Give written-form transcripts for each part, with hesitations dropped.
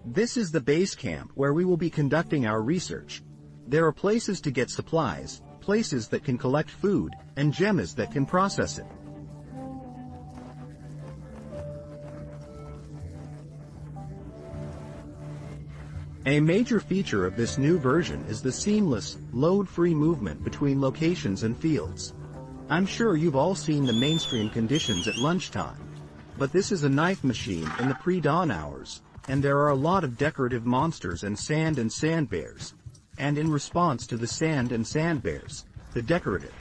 This is the base camp where we will be conducting our research. There are places to get supplies, places that can collect food, and gemmas that can process it. A major feature of this new version is the seamless, load-free movement between locations and fields. I'm sure you've all seen the mainstream conditions at lunchtime. But this is a knife machine in the pre-dawn hours, and there are a lot of decorative monsters and sand bears. And in response to the sand bears, the decorative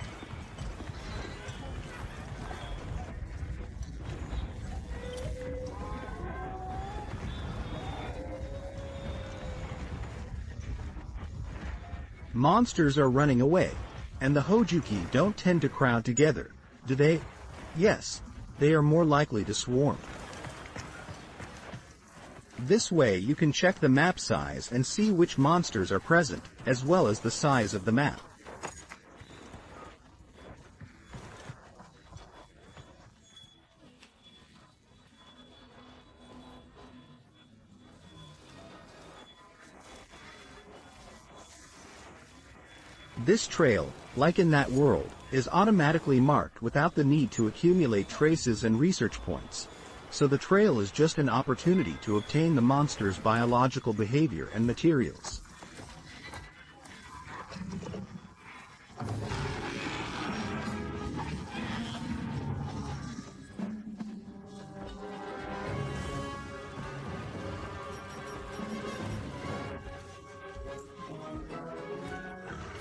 monsters are running away, and the Hojuki don't tend to crowd together, do they? Yes, they are more likely to swarm. This way you can check the map size and see which monsters are present, as well as the size of the map. This trail, like in that world, is automatically marked without the need to accumulate traces and research points. So the trail is just an opportunity to obtain the monster's biological behavior and materials.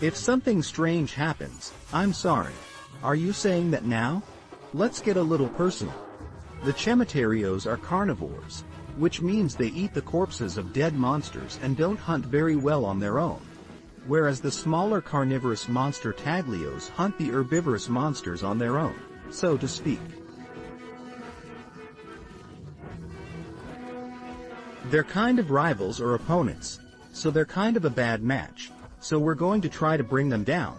If something strange happens, I'm sorry. Are you saying that now? Let's get a little personal. The Cementerios are carnivores, which means they eat the corpses of dead monsters and don't hunt very well on their own. Whereas the smaller carnivorous monster Taglios hunt the herbivorous monsters on their own, so to speak. They're kind of rivals or opponents, so they're kind of a bad match. So we're going to try to bring them down,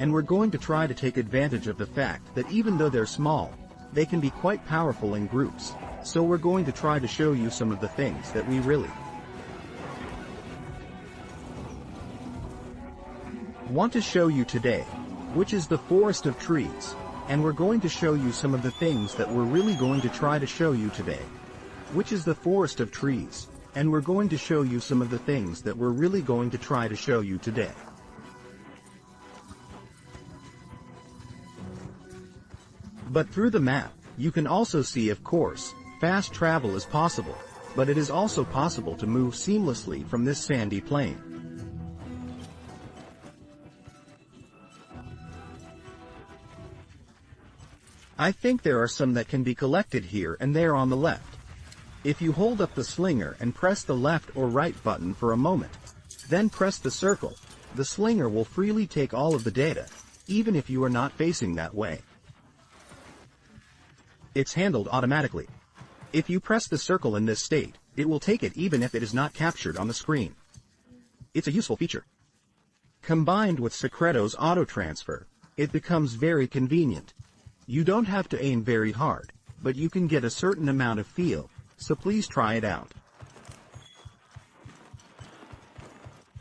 and we're going to try to take advantage of the fact that even though they're small, they can be quite powerful in groups. So we're going to try to show you some of the things that we really want to show you today, which is the forest of trees, and we're going to show you some of the things that we're really going to try to show you today, which is the forest of trees. And we're going to show you some of the things that we're really going to try to show you today. But through the map, you can also see, of course, fast travel is possible, but it is also possible to move seamlessly from this sandy plain. I think there are some that can be collected here and there on the left. If you hold up the slinger and press the left or right button for a moment, then press the circle, the slinger will freely take all of the data, even if you are not facing that way. It's handled automatically. If you press the circle in this state, it will take it even if it is not captured on the screen. It's a useful feature. Combined with Secreto's auto-transfer, it becomes very convenient. You don't have to aim very hard, but you can get a certain amount of feel. So please try it out.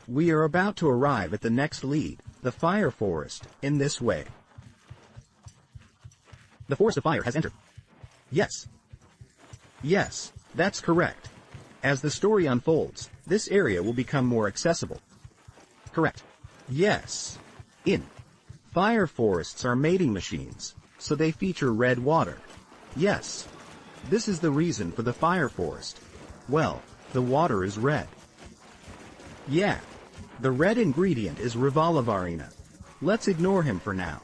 We are about to arrive at the next lead, the fire forest, in this way. The forest of fire has entered. Yes. Yes, that's correct. As the story unfolds, this area will become more accessible. Correct. Yes. Fire forests are mating machines, so they feature red water. Yes. This is the reason for the fire forest. Well, the water is red. Yeah. The red ingredient is Rivalavarina. Let's ignore him for now.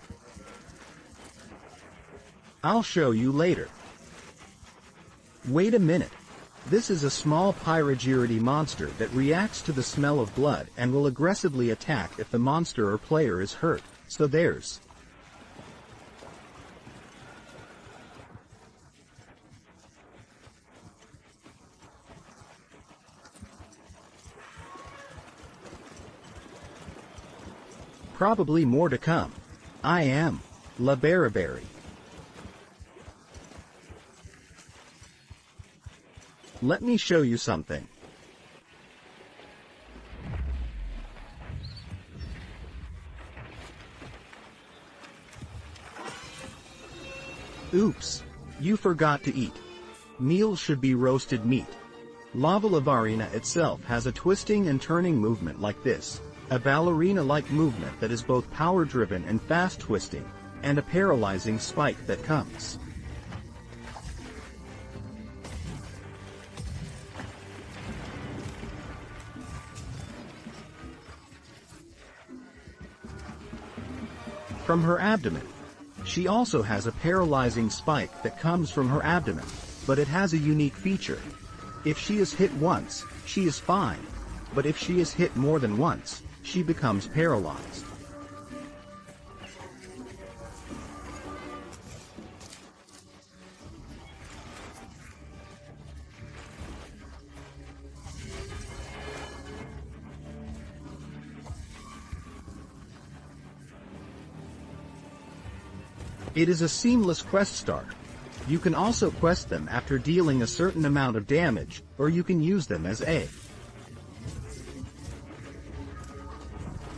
I'll show you later. Wait a minute. This is a small Pyrogyrity monster that reacts to the smell of blood and will aggressively attack if the monster or player is hurt, so there's probably more to come. I am La Barraberry. Let me show you something. Oops. You forgot to eat. Meals should be roasted meat. Lava Lavarina itself has a twisting and turning movement like this, a ballerina-like movement that is both power-driven and fast-twisting, and a paralyzing spike that comes. From her abdomen. She also has a paralyzing spike that comes from her abdomen, but it has a unique feature. If she is hit once, she is fine, but if she is hit more than once, she becomes paralyzed. It is a seamless quest start. You can also quest them after dealing a certain amount of damage, or you can use them as A.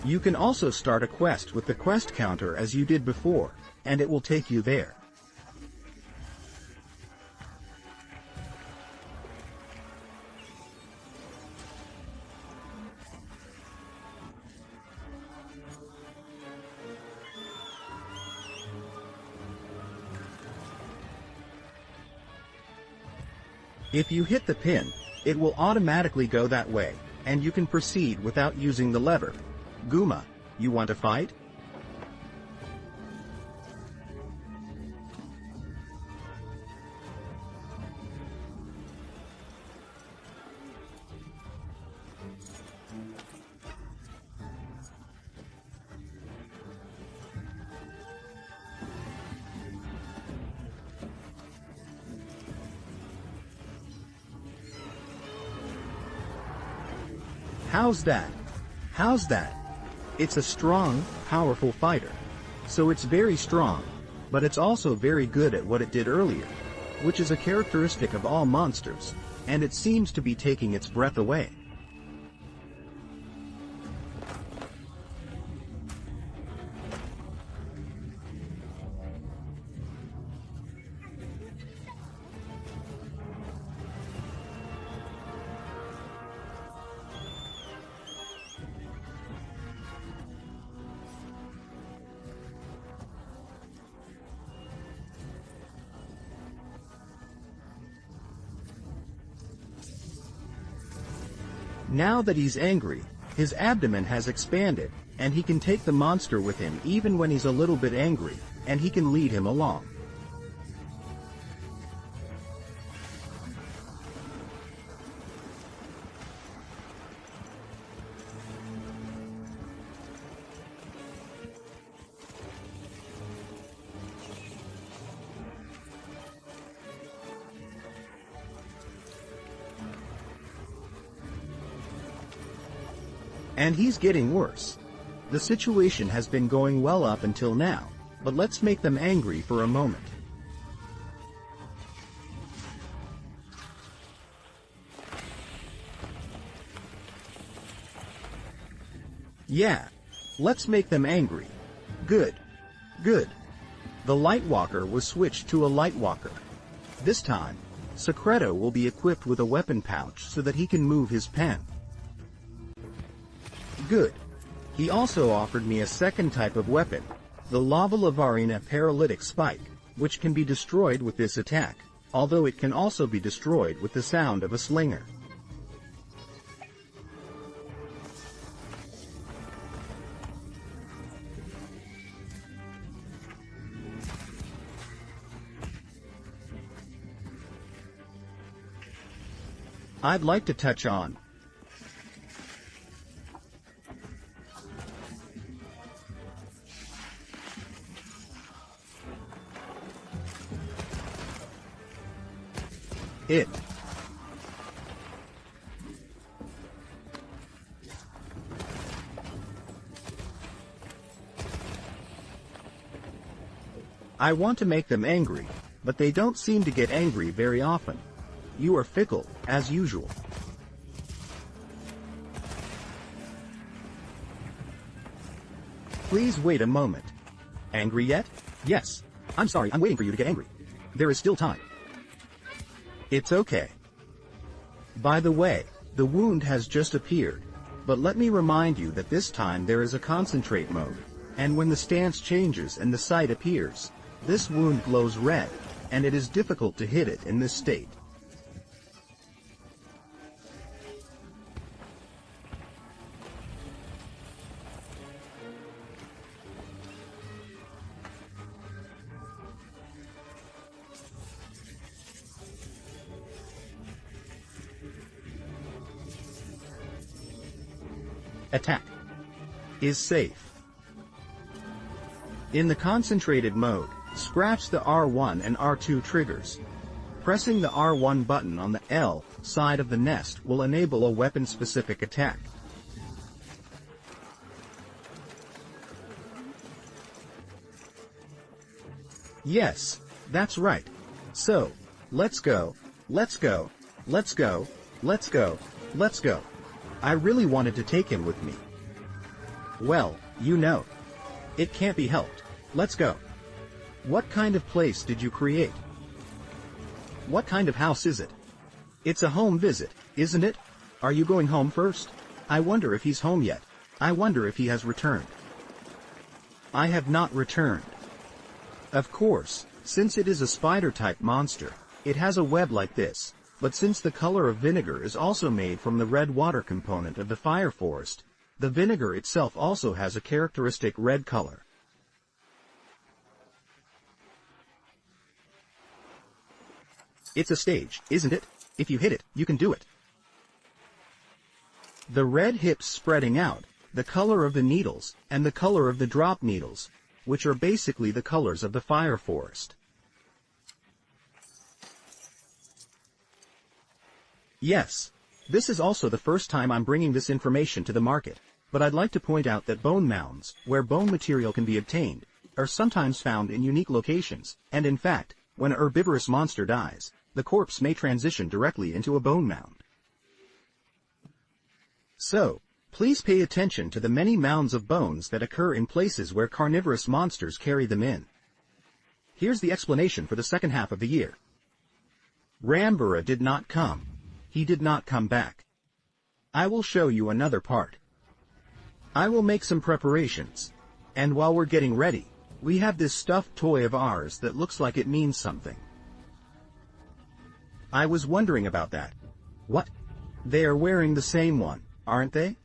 You can also start a quest with the quest counter as you did before, and it will take you there. If you hit the pin, it will automatically go that way, and you can proceed without using the lever. Guma, you want to fight? How's that? How's that? It's a strong, powerful fighter. So it's very strong, but it's also very good at what it did earlier, which is a characteristic of all monsters, and it seems to be taking its breath away. Now that he's angry, his abdomen has expanded, and he can take the monster with him even when he's a little bit angry, and he can lead him along. And he's getting worse. The situation has been going well up until now, but let's make them angry for a moment. Yeah, let's make them angry. Good. Good. The Lightwalker was switched to a Lightwalker. This time, Secreto will be equipped with a weapon pouch so that he can move his pen. Good. He also offered me a second type of weapon, the Lava Lavarina Paralytic Spike, which can be destroyed with this attack, although it can also be destroyed with the sound of a slinger. I'd like to touch on it. I want to make them angry, but they don't seem to get angry very often. You are fickle, as usual. Please wait a moment. Angry yet? Yes. I'm sorry, I'm waiting for you to get angry. There is still time. It's okay. By the way, the wound has just appeared, but let me remind you that this time there is a concentrate mode, and when the stance changes and the sight appears, this wound glows red, and it is difficult to hit it in this state. Attack is safe. In the concentrated mode, scratch the R1 and R2 triggers. Pressing the R1 button on the L side of the nest will enable a weapon-specific attack. Yes, that's right. So, let's go, let's go, let's go, let's go, let's go. I really wanted to take him with me. Well, you know. It can't be helped. Let's go. What kind of place did you create? What kind of house is it? It's a home visit, isn't it? Are you going home first? I wonder if he's home yet. I wonder if he has returned. I have not returned. Of course, since it is a spider-type monster, it has a web like this. But since the color of vinegar is also made from the red water component of the fire forest, the vinegar itself also has a characteristic red color. It's a stage, isn't it? If you hit it, you can do it. The red hips spreading out, the color of the needles, and the color of the drop needles, which are basically the colors of the fire forest. Yes, this is also the first time I'm bringing this information to the market, but I'd like to point out that bone mounds, where bone material can be obtained, are sometimes found in unique locations, and in fact, when a herbivorous monster dies, the corpse may transition directly into a bone mound. So, please pay attention to the many mounds of bones that occur in places where carnivorous monsters carry them in. Here's the explanation for the second half of the year. Rambura did not come. He did not come back. I will show you another part. I will make some preparations. And while we're getting ready, we have this stuffed toy of ours that looks like it means something. I was wondering about that. What? They are wearing the same one, aren't they?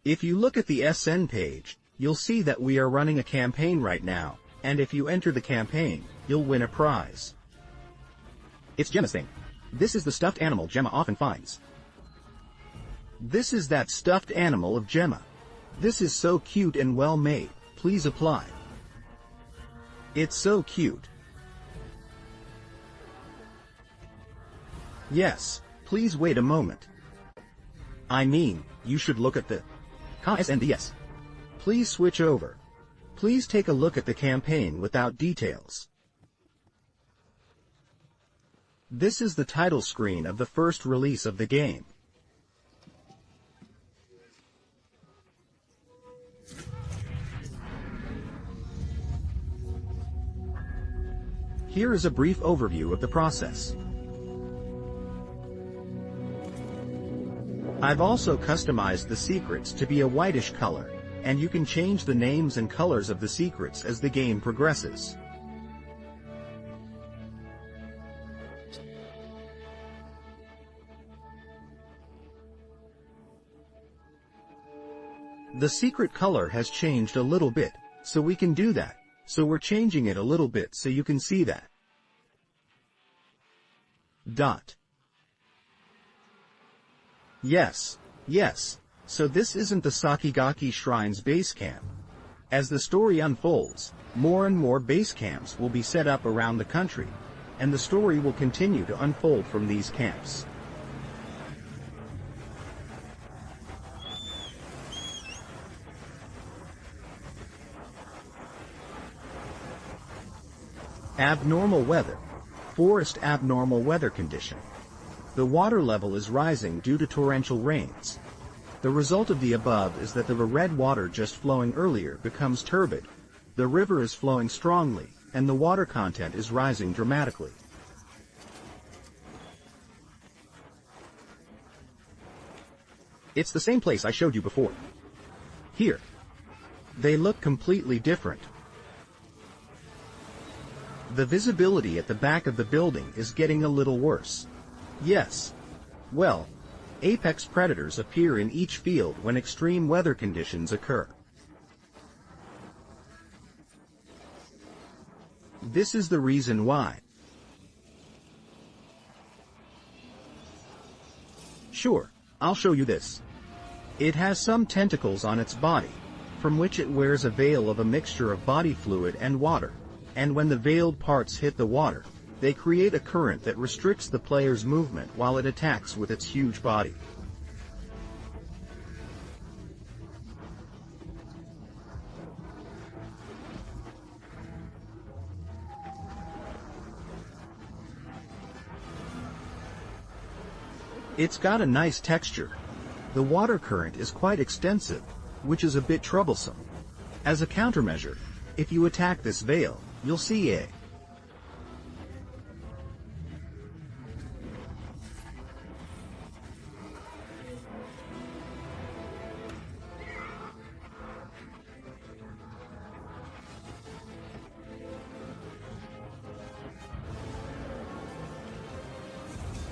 If you look at the SN page, you'll see that we are running a campaign right now, and if you enter the campaign, you'll win a prize. It's Gemma's thing. This is the stuffed animal Gemma often finds. This is that stuffed animal of Gemma. This is so cute and well made. Please apply. It's so cute. Yes, please wait a moment. I mean, you should look at the KSNDS. Please switch over. Please take a look at the campaign without details. This is the title screen of the first release of the game. Here is a brief overview of the process. I've also customized the secrets to be a whitish color, and you can change the names and colors of the secrets as the game progresses. The secret color has changed a little bit, so we can do that. So we're changing it a little bit so you can see that. Yes, so this isn't the Sakigaki Shrine's base camp. As the story unfolds, more and more base camps will be set up around the country, and the story will continue to unfold from these camps. Abnormal weather. Forest abnormal weather condition. The water level is rising due to torrential rains. The result of the above is that the red water just flowing earlier becomes turbid, The river is flowing strongly, and the water content is rising dramatically. It's the same place I showed you before. Here. They look completely different. The visibility at the back of the building is getting a little worse. Yes. Well, apex predators appear in each field when extreme weather conditions occur. This is the reason why. Sure, I'll show you this. It has some tentacles on its body, from which it wears a veil of a mixture of body fluid and water, and when the veiled parts hit the water, they create a current that restricts the player's movement while it attacks with its huge body. It's got a nice texture. The water current is quite extensive, which is a bit troublesome. As a countermeasure, if you attack this veil, you'll see a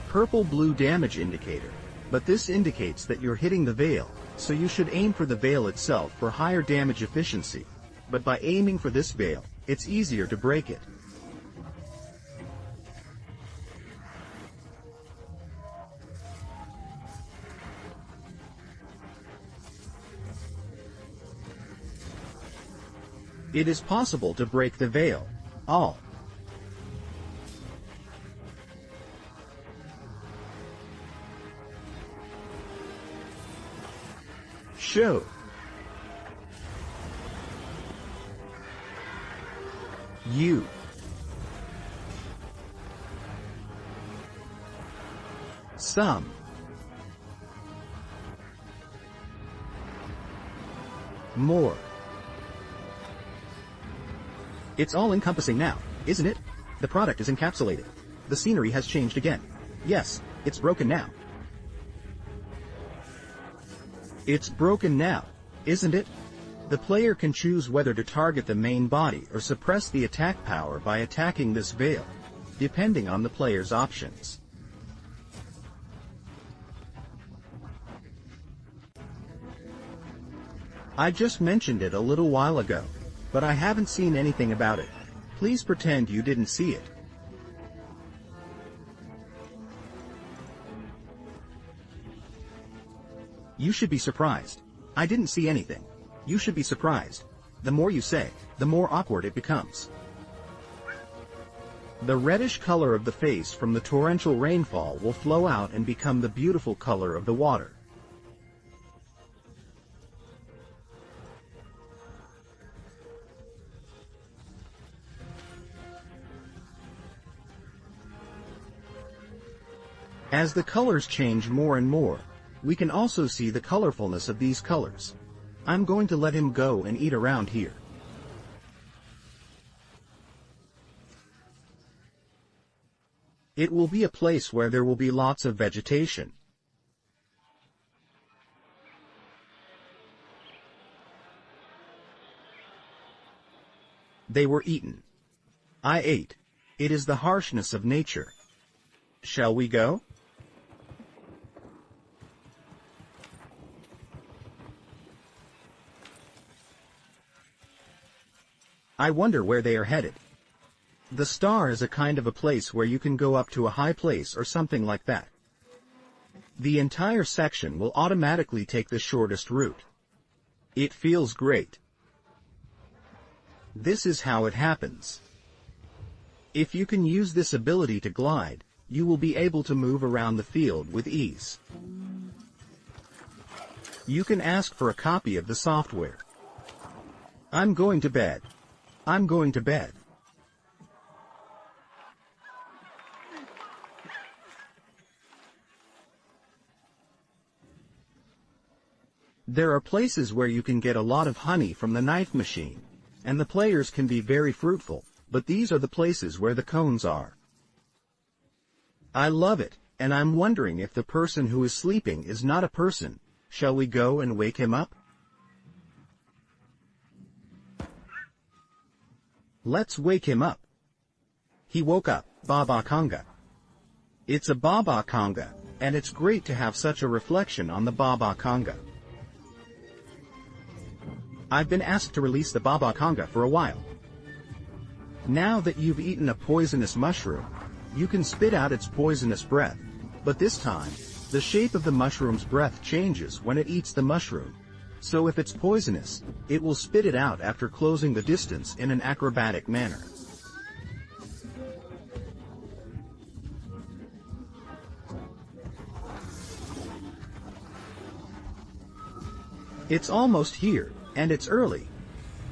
purple-blue damage indicator, but this indicates that you're hitting the veil, so you should aim for the veil itself for higher damage efficiency, but by aiming for this veil, it's easier to break it. It is possible to break the veil. All. Show. You. Some. More. It's all encompassing now, isn't it? The product is encapsulated. The scenery has changed again. Yes, it's broken now. It's broken now, isn't it? The player can choose whether to target the main body or suppress the attack power by attacking this veil, depending on the player's options. I just mentioned it a little while ago, but I haven't seen anything about it. Please pretend you didn't see it. You should be surprised. I didn't see anything. You should be surprised. The more you say, the more awkward it becomes. The reddish color of the face from the torrential rainfall will flow out and become the beautiful color of the water. As the colors change more and more, we can also see the colorfulness of these colors. I'm going to let him go and eat around here. It will be a place where there will be lots of vegetation. They were eaten. I ate. It is the harshness of nature. Shall we go? I wonder where they are headed. The star is a kind of a place where you can go up to a high place or something like that. The entire section will automatically take the shortest route. It feels great. This is how it happens. If you can use this ability to glide, you will be able to move around the field with ease. You can ask for a copy of the software. I'm going to bed. I'm going to bed. There are places where you can get a lot of honey from the knife machine. and the players can be very fruitful, but these are the places where the cones are. I love it, and I'm wondering if the person who is sleeping is not a person. Shall we go and wake him up? Let's wake him up. He woke up, Baba Kanga. It's a Baba Kanga, and it's great to have such a reflection on the Baba Kanga. I've been asked to release the Baba Kanga for a while. Now that you've eaten a poisonous mushroom, you can spit out its poisonous breath, but this time, the shape of the mushroom's breath changes when it eats the mushroom. So if it's poisonous, it will spit it out after closing the distance in an acrobatic manner. It's almost here, and it's early.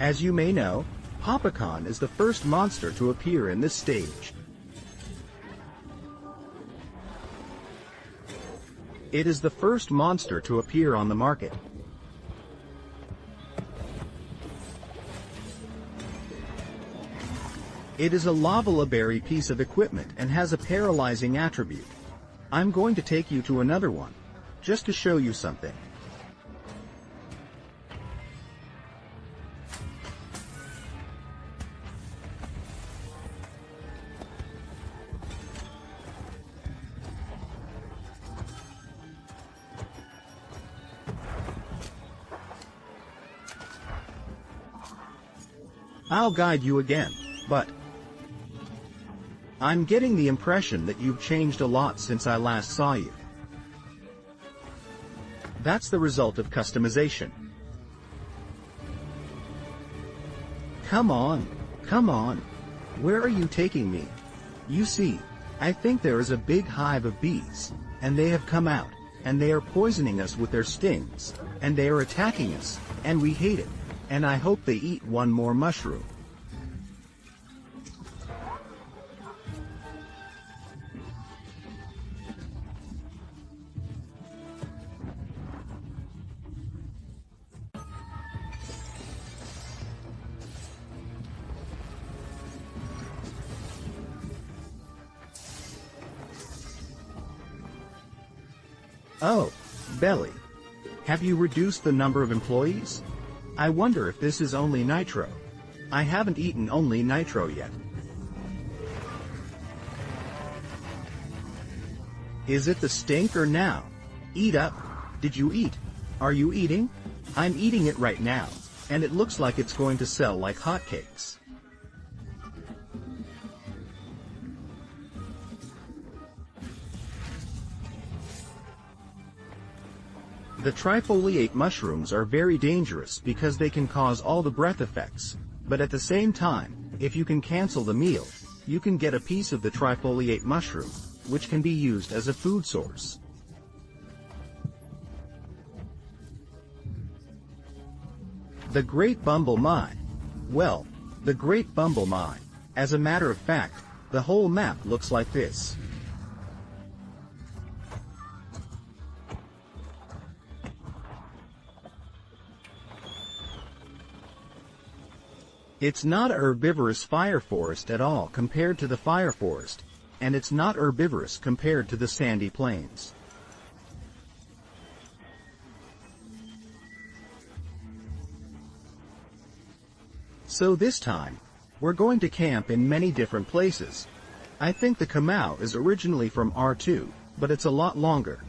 As you may know, Popicon is the first monster to appear in this stage. It is the first monster to appear on the market. It is a lavalaberry piece of equipment and has a paralyzing attribute. I'm going to take you to another one, just to show you something. I'll guide you again, but I'm getting the impression that you've changed a lot since I last saw you. That's the result of customization. Come on, come on. Where are you taking me? You see, I think there is a big hive of bees, and they have come out, and they are poisoning us with their stings, and they are attacking us, and we hate it. And I hope they eat one more mushroom. Oh, Belly. Have you reduced the number of employees? I wonder if this is only nitro. I haven't eaten only nitro yet. Is it the stink or now? Eat up. Did you eat? Are you eating? I'm eating it right now, and it looks like it's going to sell like hotcakes. The trifoliate mushrooms are very dangerous because they can cause all the breath effects, but at the same time, if you can cancel the meal, you can get a piece of the trifoliate mushroom, which can be used as a food source. The Great Bumble Mine. Well, the Great Bumble Mine. As a matter of fact, the whole map looks like this. It's not a herbivorous fire forest at all compared to the fire forest, and it's not herbivorous compared to the sandy plains. So this time, we're going to camp in many different places. I think the Kamau is originally from R2, but it's a lot longer.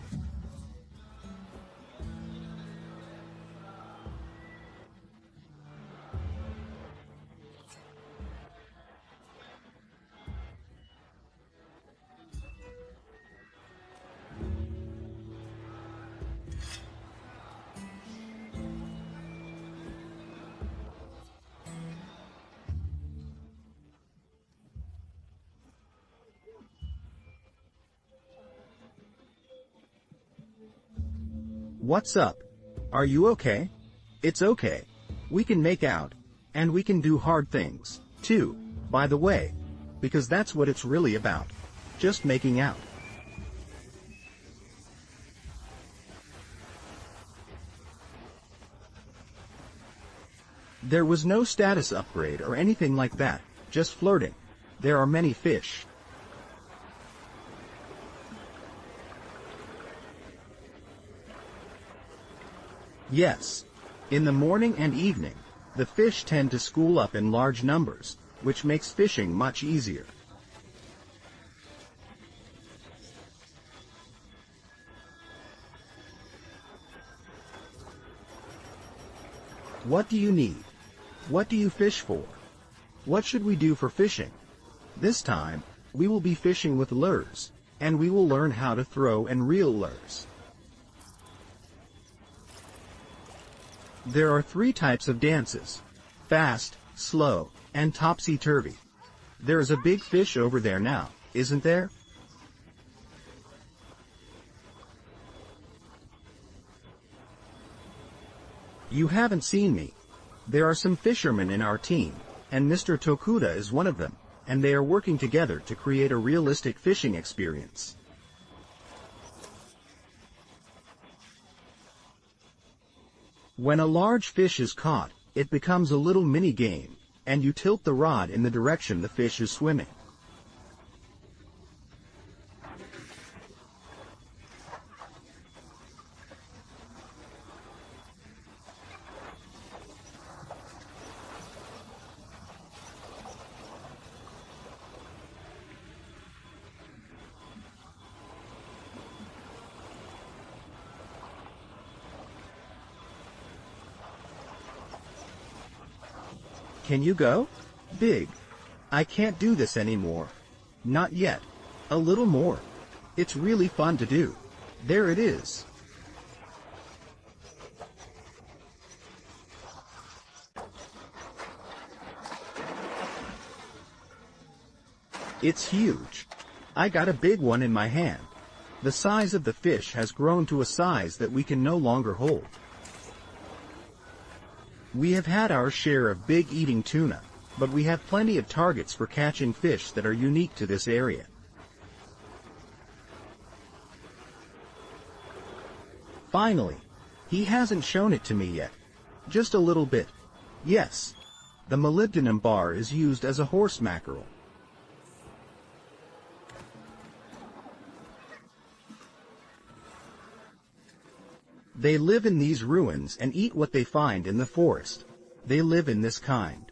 What's up? Are you okay? It's okay. We can make out, and we can do hard things, too, by the way, because that's what it's really about. Just making out. There was no status upgrade or anything like that, just flirting. There are many fish. Yes. In the morning and evening, the fish tend to school up in large numbers, which makes fishing much easier. What do you need? What do you fish for? What should we do for fishing? This time, we will be fishing with lures, and we will learn how to throw and reel lures. There are 3 types of dances: fast, slow, and topsy-turvy. There is a big fish over there now, isn't there? You haven't seen me. There are some fishermen in our team, and Mr. Tokuda is one of them, and they are working together to create a realistic fishing experience. When a large fish is caught, it becomes a little mini-game, and you tilt the rod in the direction the fish is swimming. Can you go? Big. I can't do this anymore. Not yet. A little more. It's really fun to do. There it is. It's huge. I got a big one in my hand. The size of the fish has grown to a size that we can no longer hold. We have had our share of big eating tuna, but we have plenty of targets for catching fish that are unique to this area. Finally, he hasn't shown it to me yet. Just a little bit. Yes. The molybdenum bar is used as a horse mackerel. They live in these ruins and eat what they find in the forest. They live in this kind.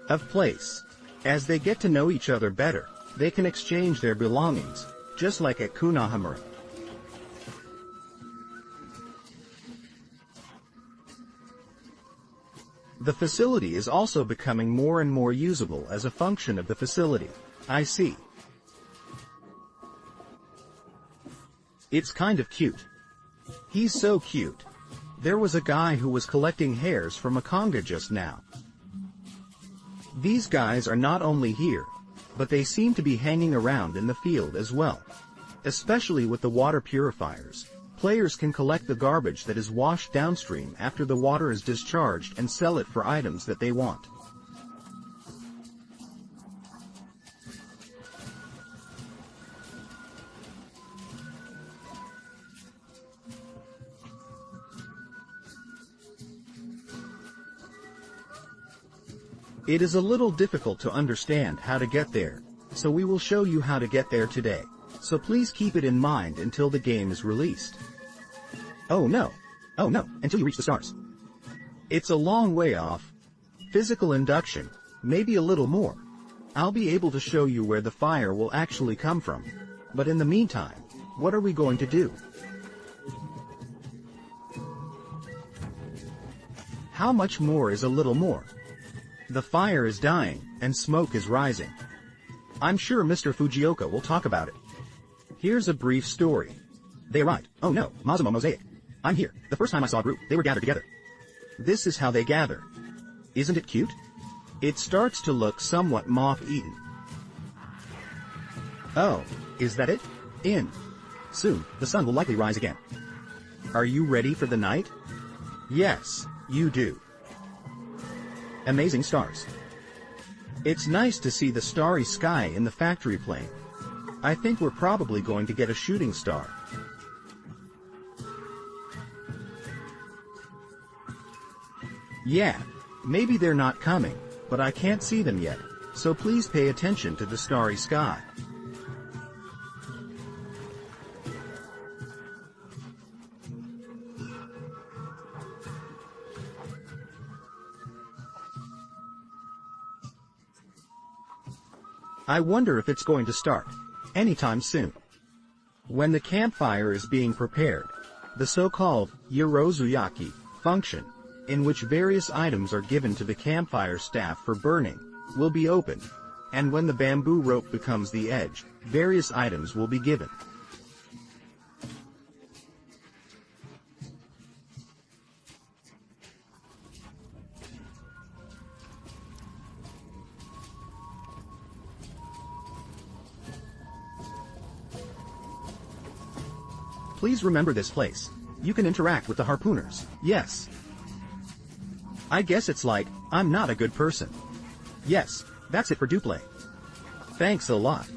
Of place. As they get to know each other better, they can exchange their belongings, just like at Kunahamura. The facility is also becoming more and more usable as a function of the facility. I see. It's kind of cute. He's so cute. There was a guy who was collecting hairs from a conga just now. These guys are not only here, but they seem to be hanging around in the field as well. Especially with the water purifiers, players can collect the garbage that is washed downstream after the water is discharged and sell it for items that they want. It is a little difficult to understand how to get there, so we will show you how to get there today, so please keep it in mind until the game is released. Oh no, until you reach the stars. It's a long way off. Physical induction, maybe a little more. I'll be able to show you where the fire will actually come from, but in the meantime, what are we going to do? How much more is a little more? The fire is dying, and smoke is rising. I'm sure Mr. Fujioka will talk about it. Here's a brief story. They arrived. Oh no, Mazumo Mosaic. I'm here. The first time I saw a group, they were gathered together. This is how they gather. Isn't it cute? It starts to look somewhat moth-eaten. Oh, is that it? In. Soon, the sun will likely rise again. Are you ready for the night? Yes, you do. Amazing stars. It's nice to see the starry sky in the factory plane. I think we're probably going to get a shooting star. Yeah, maybe they're not coming, but I can't see them yet, so please pay attention to the starry sky. I wonder if it's going to start anytime soon. When the campfire is being prepared, the so-called Yorozuyaki function, in which various items are given to the campfire staff for burning, will be opened, and when the bamboo rope becomes the edge, various items will be given. Please remember this place. You can interact with the harpooners. Yes. I guess it's like, I'm not a good person. Yes, that's it for Duplay. Thanks a lot.